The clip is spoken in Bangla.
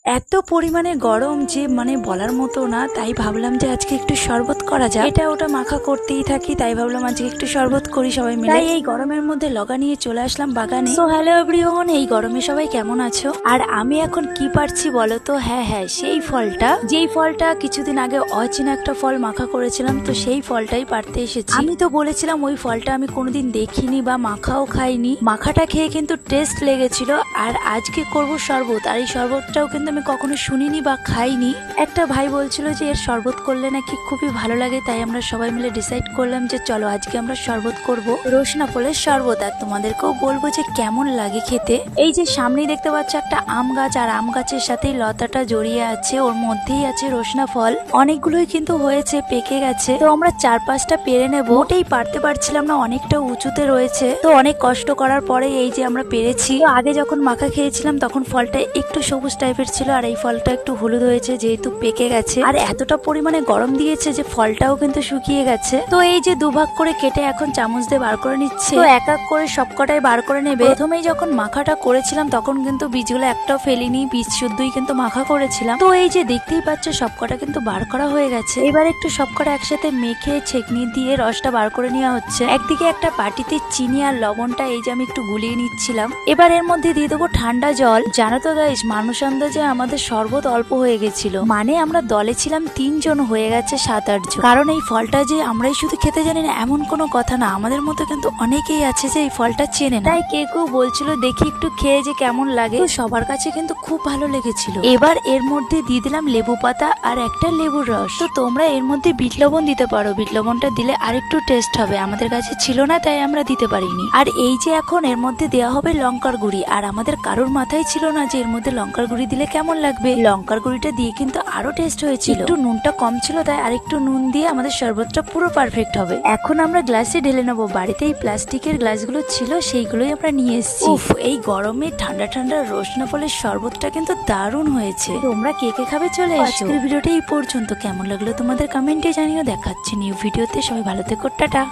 এত পরিমাণে গরম যে বলার মতো না। তাই ভাবলাম যে আজকে একটু শরবত করা যায়। এটা ওটা মাখা করতেই থাকি, তাই ভাবলাম আজকে একটু শরবত করি সবাই মিলে। তাই এই গরমের মধ্যে লগা নিয়ে চলে আসলাম বাগানে। সো হ্যালো এভরিওয়ান, এই গরমে সবাই কেমন আছো? আর আমি এখন কি পারছি বলো তো? হ্যাঁ, সেই ফলটা, যেই ফলটা কিছুদিন আগে অচেনা একটা ফল মাখা করেছিলাম, তো সেই ফলটাই পারতে এসেছি। আমি তো বলেছিলাম ওই ফলটা আমি কোনোদিন দেখিনি বা মাখাও খাইনি। মাখাটা খেয়ে কিন্তু টেস্ট লেগেছিল। আর আজকে করব শরবত, আর এই শরবতটাও কিন্তু আমি কখনো শুনিনি বা খাইনি। একটা ভাই বলছিল যে এর শরবত করলে নাকি খুবই ভালো লাগে, তাই আমরা সবাই মিলে ডিসাইড করলাম যে চলো আজকে আমরা শরবত করব, রসনা ফলের শরবত। আর তোমাদেরকেও বলবো যে কেমন লাগে খেতে। এই যে সামনেই দেখতে পাচ্ছ একটা আম গাছ, আর আম গাছের সাথেই লতাটা জড়িয়ে আছে, ওর মধ্যেই আছে রসনা ফল। অনেকগুলোই কিন্তু হয়েছে, পেকে গেছে। তো আমরা 4-5টা পেরে নেবো। ওটাই পারতে পারছিলাম না, অনেকটা উঁচুতে রয়েছে। তো অনেক কষ্ট করার পরে এই যে আমরা পেরেছি। তো আগে যখন মাখা খেয়েছিলাম তখন ফলটা একটু সবুজ টাইপের ছিল, আর এই ফলটা একটু হলুদ হয়েছে যেহেতু পেকে গেছে। আর এতটা পরিমাণে গরম দিয়েছে যে ফলটাও কিন্তু শুকিয়ে গেছে। তো এই যে দুভাগ করে কেটে এখন চামচ দিয়ে বার করে নিচ্ছে। তো এক এক করে সবকটাই বার করে নেবে। প্রথমেই যখন মাখাটা করেছিলাম তখন কিন্তু বীজগুলো একটাও ফেলিনি, বীজ শুদ্ধই কিন্তু মাখা করেছিলাম। তো এই যে দেখতেই পাচ্ছ সবকটা কিন্তু বার করা হয়ে গেছে। এবার একটু সবকটা একসাথে মেখে ছেঁকনি দিয়ে রসটা বার করে নেওয়া হচ্ছে। একদিকে একটা বাটিতে চিনি আর লবণটা এই যে আমি একটু গুলিয়ে নিচ্ছিলাম। এবার এর মধ্যে দিয়ে দেবো ঠান্ডা জল। জানো তো গাইস, মানুষ আন্দাজে আমাদের শরবত অল্প হয়ে গেছিল। আমরা দলে ছিলাম 3 জন, হয়ে গেছে 7-8 জন। কারণ এই ফলটা যে আমরাই শুধু খেতে জানি না এমন কোনো কথা না, আমাদের মতো কিন্তু অনেকেই আছে যে এই ফলটা চেনে না। তাই কেউ বলছিল দেখি একটু খেয়ে যে কেমন লাগে। সবার কাছে কিন্তু খুব ভালো লেগেছিল। এবার এর মধ্যে দিয়ে দিলাম লেবু পাতা আর একটা লেবুর রস। তো তোমরা এর মধ্যে বিট লবণ দিতে পারো, বিট লবণটা দিলে আরেকটু টেস্ট হবে। আমাদের কাছে ছিল না তাই আমরা দিতে পারিনি। আর এই যে এখন এর মধ্যে দেওয়া হবে লঙ্কার গুঁড়ি। আর আমাদের কারোর মাথায় ছিল না যে এর মধ্যে লঙ্কার গুঁড়ি দিলে কেমন লাগবে। লঙ্কার গুঁড়িটা দিয়ে কিন্তু আরো টেস্ট হয়েছিল। একটু নুনটা কম ছিল, তাই আরেকটু নুন দিয়ে আমাদের শরবতটা পুরো পারফেক্ট হবে। এখন আমরা গ্লাসে ঢেলে নেবো। বাড়িতে এই প্লাস্টিকের গ্লাসগুলো ছিল, সেইগুলোই আমরা নিয়ে এসেছি। এই গরমে ঠান্ডা ঠান্ডা রসনা ফলের শরবতটা কিন্তু দারুণ হয়েছে। তোমরা কে কে খাবে চলে এসো। আজকের ভিডিওটা এই পর্যন্ত। কেমন লাগলো তোমাদের কমেন্টে জানিও। দেখাচ্ছে নিউ ভিডিওতে। সবাই ভালো থেকো, টাটা।